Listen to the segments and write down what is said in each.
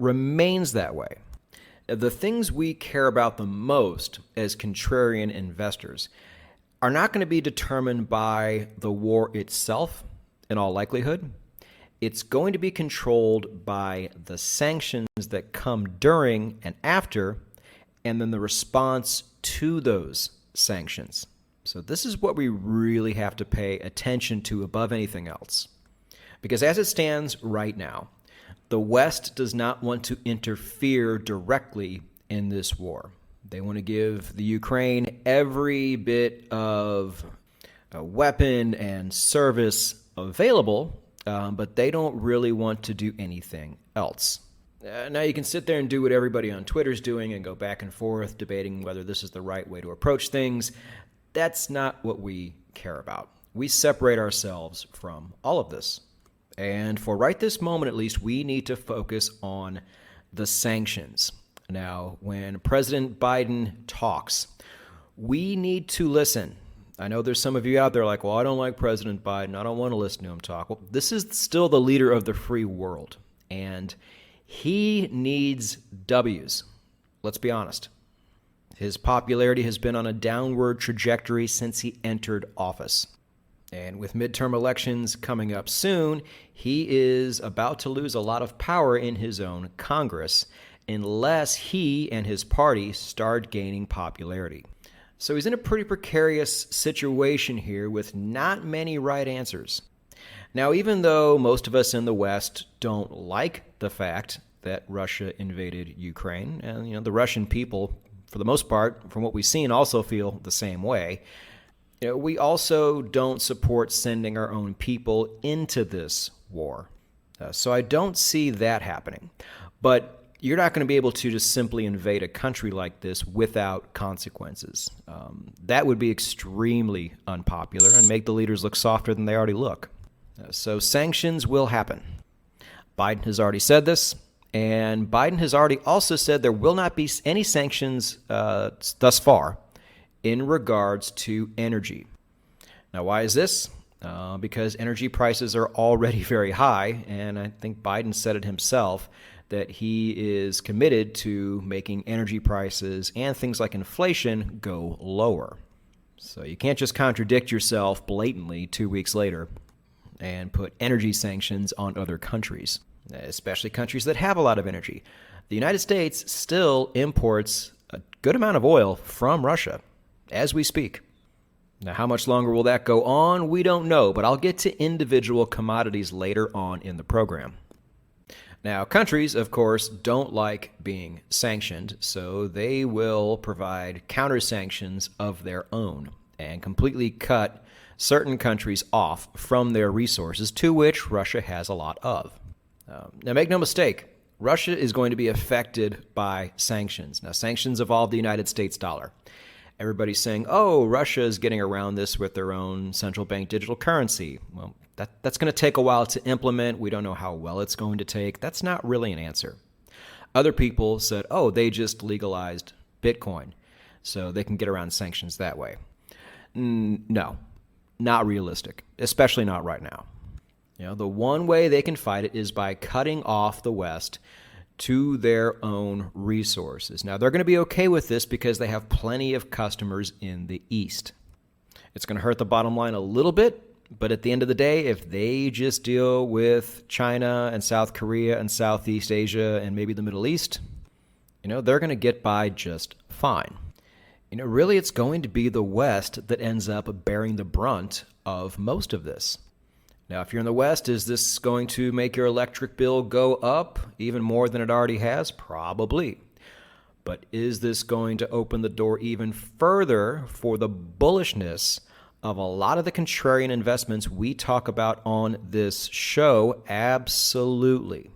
remains that way. The things we care about the most as contrarian investors are not going to be determined by the war itself, in all likelihood. It's going to be controlled by the sanctions that come during and after, and then the response to those sanctions. So this is what we really have to pay attention to above anything else. Because as it stands right now, the West does not want to interfere directly in this war. They want to give the Ukraine every bit of weapon and service available, but they don't really want to do anything else. Now, you can sit there and do what everybody on Twitter is doing and go back and forth debating whether this is the right way to approach things. That's not what we care about. We separate ourselves from all of this. And for right this moment, at least, we need to focus on the sanctions. Now, when President Biden talks, we need to listen. I know there's some of you out there like, well, I don't like President Biden. I don't want to listen to him talk. Well, this is still the leader of the free world, and he needs W's. Let's be honest. His popularity has been on a downward trajectory since he entered office. And with midterm elections coming up soon, he is about to lose a lot of power in his own Congress unless he and his party start gaining popularity. So he's in a pretty precarious situation here with not many right answers. Now, even though most of us in the West don't like the fact that Russia invaded Ukraine, and the Russian people, for the most part, from what we've seen, also feel the same way, we also don't support sending our own people into this war. So I don't see that happening. But you're not going to be able to just simply invade a country like this without consequences. That would be extremely unpopular and make the leaders look softer than they already look. So sanctions will happen. Biden has already said this, and Biden has already also said there will not be any sanctions thus far in regards to energy. Now, why is this? Because energy prices are already very high, and I think Biden said it himself that he is committed to making energy prices and things like inflation go lower. So you can't just contradict yourself blatantly 2 weeks later and put energy sanctions on other countries, especially countries that have a lot of energy. The United States still imports a good amount of oil from Russia as we speak. Now, how much longer will that go on? We don't know, but I'll get to individual commodities later on in the program. Now, countries, of course, don't like being sanctioned, so they will provide counter-sanctions of their own and completely cut certain countries off from their resources, to which Russia has a lot of. Now, make no mistake, Russia is going to be affected by sanctions. Now, sanctions involve the United States dollar. Everybody's saying, oh, Russia is getting around this with their own central bank digital currency. Well, that's going to take a while to implement. We don't know how well it's going to take. That's not really an answer. Other people said, oh, they just legalized Bitcoin, so they can get around sanctions that way. No, not realistic, especially not right now. The one way they can fight it is by cutting off the West to their own resources. Now, they're going to be okay with this because they have plenty of customers in the East. It's going to hurt the bottom line a little bit, but at the end of the day, if they just deal with China and South Korea and Southeast Asia and maybe the Middle East, they're going to get by just fine. Really, it's going to be the West that ends up bearing the brunt of most of this. Now, if you're in the West, is this going to make your electric bill go up even more than it already has? Probably. But is this going to open the door even further for the bullishness of a lot of the contrarian investments we talk about on this show? Absolutely.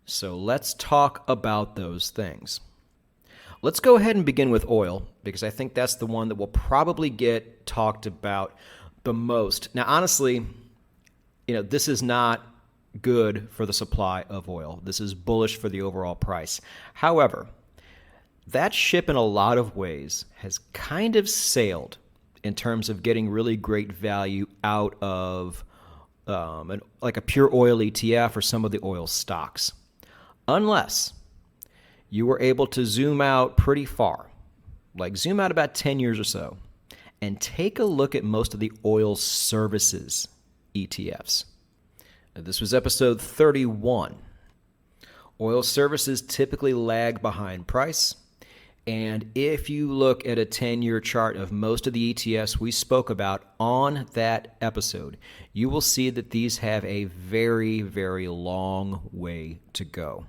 So let's talk about those things. Let's go ahead and begin with oil, because I think that's the one that will probably get talked about the most. Now, honestly, this is not good for the supply of oil. This is bullish for the overall price. However, that ship in a lot of ways has kind of sailed in terms of getting really great value out of like a pure oil ETF or some of the oil stocks. unless you were able to zoom out pretty far, like zoom out about 10 years or so, and take a look at most of the oil services ETFs. This was episode 31. Oil services typically lag behind price. And if you look at a 10-year chart of most of the ETFs we spoke about on that episode, you will see that these have a very, very long way to go.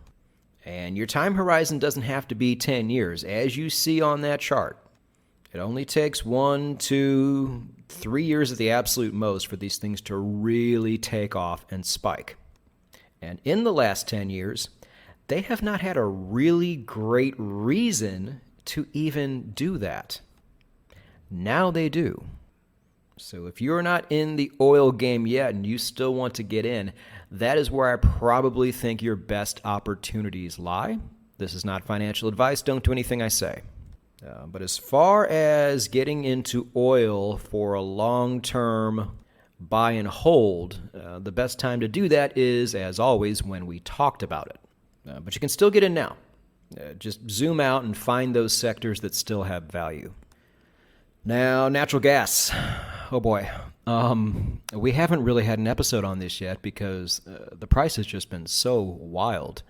And your time horizon doesn't have to be 10 years. As you see on that chart, it only takes 1, 2, 3 years at the absolute most for these things to really take off and spike. And in the last 10 years, they have not had a really great reason to even do that. Now they do. So if you're not in the oil game yet and you still want to get in, that is where I probably think your best opportunities lie. This is not financial advice. Don't do anything I say. But as far as getting into oil for a long-term buy and hold, the best time to do that is, as always, when we talked about it. But you can still get in now. Just zoom out and find those sectors that still have value. Now, natural gas. Oh boy. We haven't really had an episode on this yet because the price has just been so wild.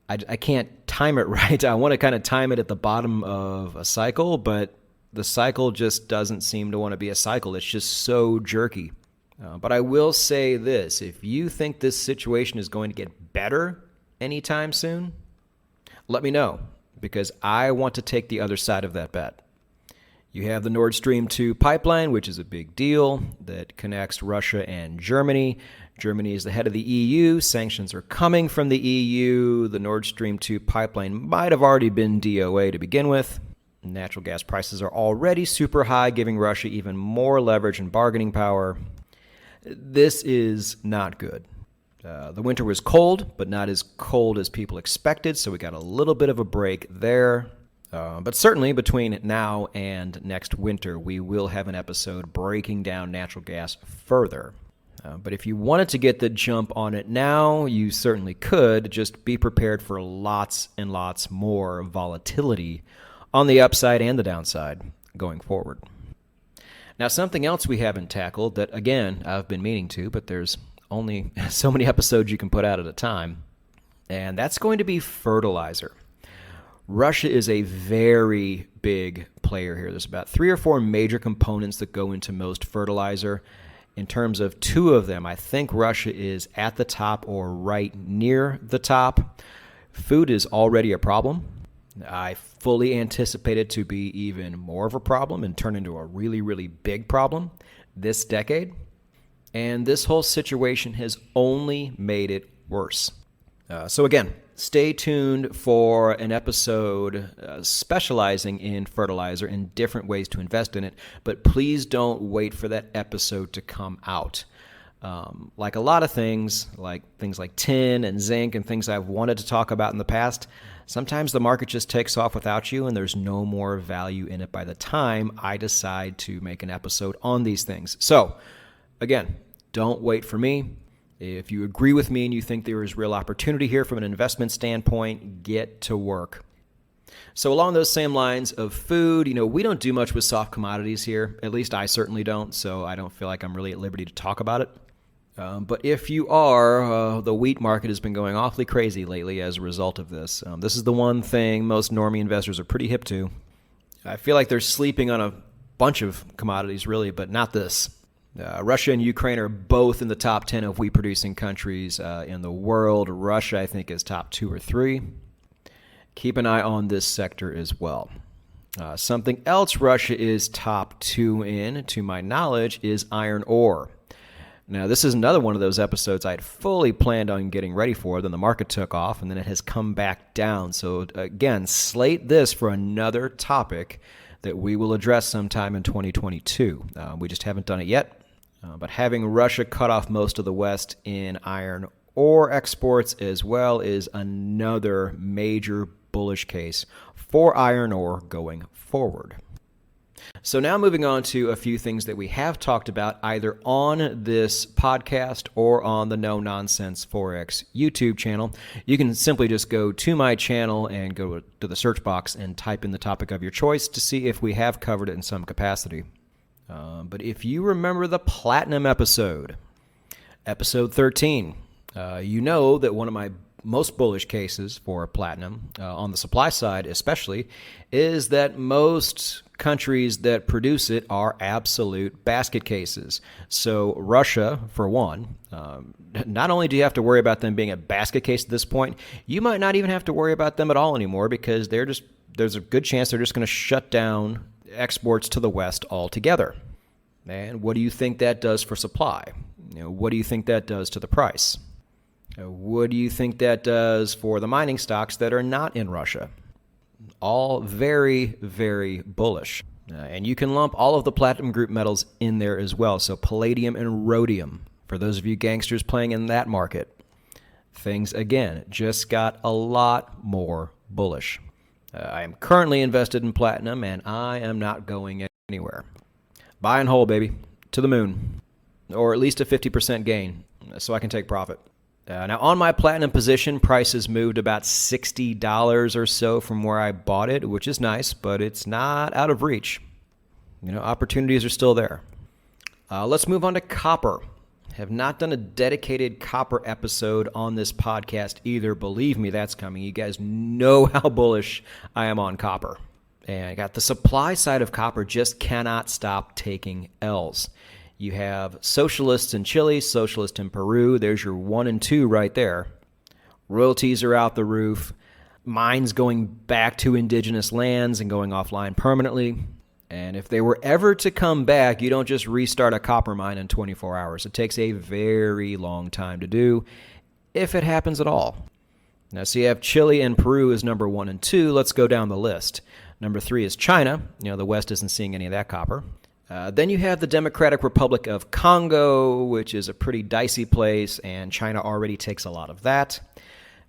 I can't time it right. I want to kind of time it at the bottom of a cycle, but the cycle just doesn't seem to want to be a cycle. It's just so jerky. But I will say this. If you think this situation is going to get better anytime soon, let me know, because I want to take the other side of that bet. You have the Nord Stream 2 pipeline, which is a big deal, that connects Russia and Germany. Germany is the head of the EU. Sanctions are coming from the EU. The Nord Stream 2 pipeline might have already been DOA to begin with. Natural gas prices are already super high, giving Russia even more leverage and bargaining power. This is not good. The winter was cold, but not as cold as people expected, so we got a little bit of a break there. But certainly between now and next winter, we will have an episode breaking down natural gas further. But if you wanted to get the jump on it now, you certainly could. Just be prepared for lots and lots more volatility on the upside and the downside going forward. Now, something else we haven't tackled that, again, I've been meaning to, but there's only so many episodes you can put out at a time, and that's going to be fertilizer. Russia is a very big player here. There's about 3 or 4 major components that go into most fertilizer. In terms of 2 of them, I think Russia is at the top or right near the top. Food is already a problem. I fully anticipate it to be even more of a problem and turn into a really, really big problem this decade. And this whole situation has only made it worse. So again, stay tuned for an episode specializing in fertilizer and different ways to invest in it. But please don't wait for that episode to come out. Like a lot of things like tin and zinc and things I've wanted to talk about in the past, sometimes the market just takes off without you and there's no more value in it by the time I decide to make an episode on these things. So, again, don't wait for me. If you agree with me and you think there is real opportunity here from an investment standpoint, get to work. So along those same lines of food, we don't do much with soft commodities here. At least I certainly don't, so I don't feel like I'm really at liberty to talk about it. But if you are, the wheat market has been going awfully crazy lately as a result of this. This is the one thing most normie investors are pretty hip to. I feel like they're sleeping on a bunch of commodities, really, but not this. Russia and Ukraine are both in the top 10 of wheat-producing countries in the world. Russia, I think, is top 2 or 3. Keep an eye on this sector as well. Something else Russia is top 2 in, to my knowledge, is iron ore. Now, this is another one of those episodes I had fully planned on getting ready for. Then the market took off, and then it has come back down. So, again, slate this for another topic that we will address sometime in 2022. We just haven't done it yet. But having Russia cut off most of the West in iron ore exports as well is another major bullish case for iron ore going forward. So now moving on to a few things that we have talked about either on this podcast or on the No Nonsense Forex YouTube channel. You can simply just go to my channel and go to the search box and type in the topic of your choice to see if we have covered it in some capacity. But if you remember the platinum episode 13, you know that one of my most bullish cases for platinum, on the supply side especially, is that most countries that produce it are absolute basket cases. So Russia, for one, not only do you have to worry about them being a basket case at this point, you might not even have to worry about them at all anymore because there's a good chance they're just going to shut down exports to the West altogether. And what do you think that does for supply? What do you think that does to the price? What do you think that does for the mining stocks that are not in Russia? All very, very bullish. And you can lump all of the platinum group metals in there as well. So palladium and rhodium, for those of you gangsters playing in that market. Things, again, just got a lot more bullish. I am currently invested in platinum, and I am not going anywhere. Buy and hold, baby, to the moon. Or at least a 50% gain, so I can take profit. Now, on my platinum position, prices moved about $60 or so from where I bought it, which is nice, but it's not out of reach. Opportunities are still there. Let's move on to copper. Have not done a dedicated copper episode on this podcast either. Believe me, that's coming. You guys know how bullish I am on copper. And I got the supply side of copper just cannot stop taking L's. You have socialists in Chile, socialists in Peru. There's your 1 and 2 right there. Royalties are out the roof. Mines going back to indigenous lands and going offline permanently. And if they were ever to come back, you don't just restart a copper mine in 24 hours. It takes a very long time to do, if it happens at all. Now, so you have Chile and Peru as number 1 and 2. Let's go down the list. Number 3 is China. The West isn't seeing any of that copper. Then you have the Democratic Republic of Congo, which is a pretty dicey place, and China already takes a lot of that.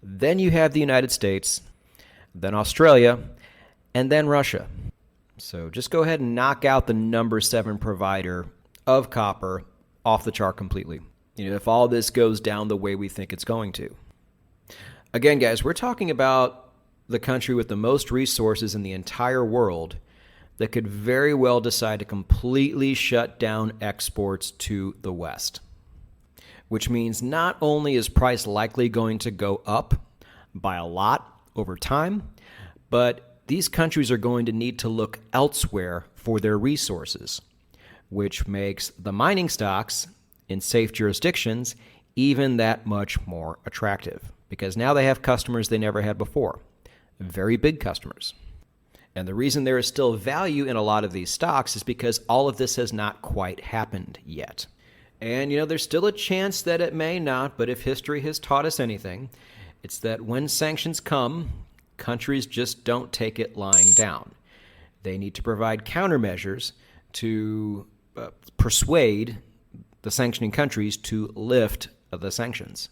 Then you have the United States, then Australia, and then Russia. So just go ahead and knock out the number 7 provider of copper off the chart completely. If all this goes down the way we think it's going to. Again, guys, we're talking about the country with the most resources in the entire world that could very well decide to completely shut down exports to the West. Which means not only is price likely going to go up by a lot over time, but these countries are going to need to look elsewhere for their resources, which makes the mining stocks in safe jurisdictions even that much more attractive, because now they have customers they never had before, very big customers. And the reason there is still value in a lot of these stocks is because all of this has not quite happened yet. And, there's still a chance that it may not, but if history has taught us anything, it's that when sanctions come, countries just don't take it lying down. They need to provide countermeasures to persuade the sanctioning countries to lift the sanctions.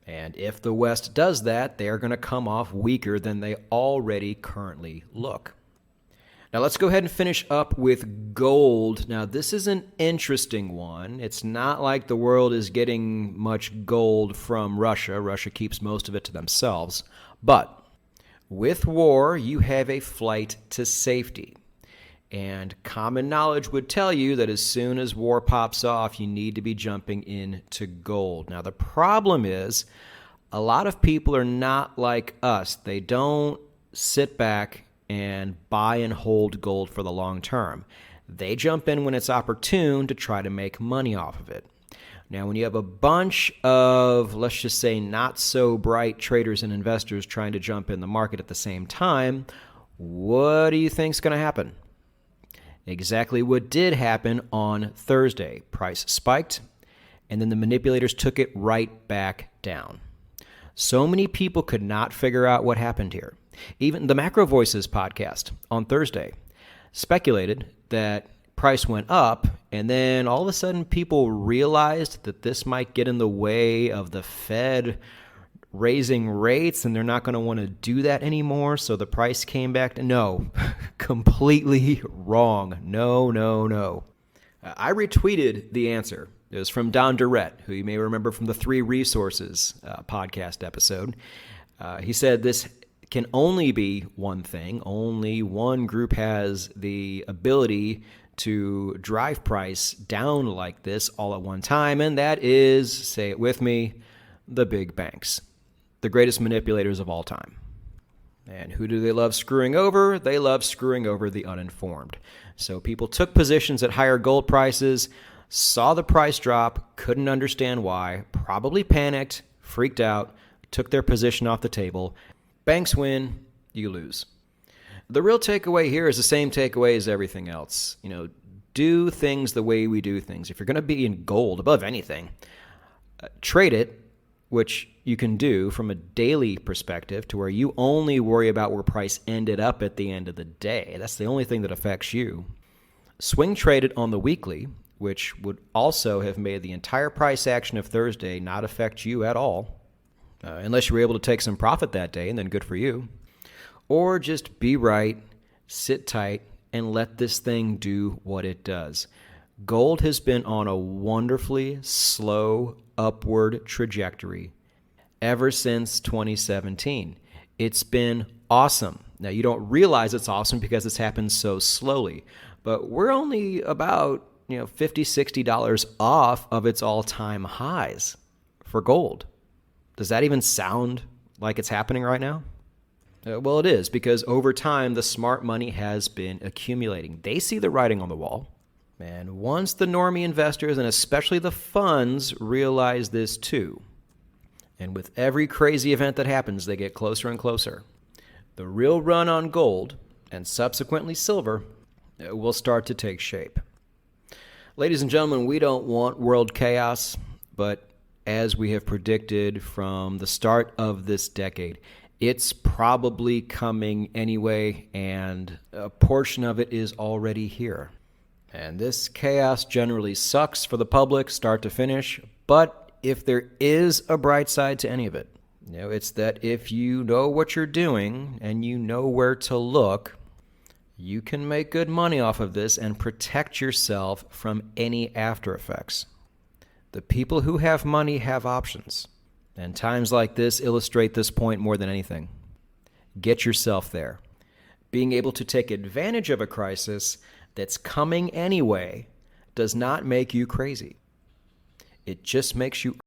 And if the West does that, they are going to come off weaker than they already currently look. Now let's go ahead and finish up with gold. Now this is an interesting one. It's not like the world is getting much gold from Russia. Russia keeps most of it to themselves. But with war, you have a flight to safety. And common knowledge would tell you that as soon as war pops off, you need to be jumping into gold. Now, the problem is a lot of people are not like us. They don't sit back and buy and hold gold for the long term. They jump in when it's opportune to try to make money off of it. Now, when you have a bunch of, let's just say, not so bright traders and investors trying to jump in the market at the same time, what do you think is going to happen? Exactly what did happen on Thursday. Price spiked, and then the manipulators took it right back down. So many people could not figure out what happened here. Even the Macro Voices podcast on Thursday speculated that price went up, and then all of a sudden people realized that this might get in the way of the Fed raising rates and they're not going to want to do that anymore, so the price came back to no. Completely wrong. No. I retweeted the answer. It was from Don Durrett, who you may remember from the Three Resources podcast episode. He said this can only be one thing. Only one group has the ability to drive price down like this all at one time, and that is, say it with me, the big banks, the greatest manipulators of all time. And who do they love screwing over? They love screwing over the uninformed. So people took positions at higher gold prices, saw the price drop, couldn't understand why, probably panicked, freaked out, took their position off the table. Banks win, you lose. The real takeaway here is the same takeaway as everything else. Do things the way we do things. If you're going to be in gold above anything, trade it, which you can do from a daily perspective to where you only worry about where price ended up at the end of the day. That's the only thing that affects you. Swing trade it on the weekly, which would also have made the entire price action of Thursday not affect you at all, unless you were able to take some profit that day, and then good for you. Or just be right, sit tight, and let this thing do what it does. Gold has been on a wonderfully slow upward trajectory ever since 2017. It's been awesome. Now, you don't realize it's awesome because it's happened so slowly, but we're only about $50, $60 off of its all-time highs for gold. Does that even sound like it's happening right now? Well, it is, because over time, the smart money has been accumulating. They see the writing on the wall. And once the normie investors, and especially the funds, realize this too, and with every crazy event that happens, they get closer and closer, the real run on gold, and subsequently silver, will start to take shape. Ladies and gentlemen, we don't want world chaos, but as we have predicted from the start of this decade, it's probably coming anyway, and a portion of it is already here. And this chaos generally sucks for the public, start to finish, but if there is a bright side to any of it, it's that if you know what you're doing and you know where to look, you can make good money off of this and protect yourself from any after effects. The people who have money have options. And times like this illustrate this point more than anything. Get yourself there. Being able to take advantage of a crisis that's coming anyway does not make you crazy. It just makes you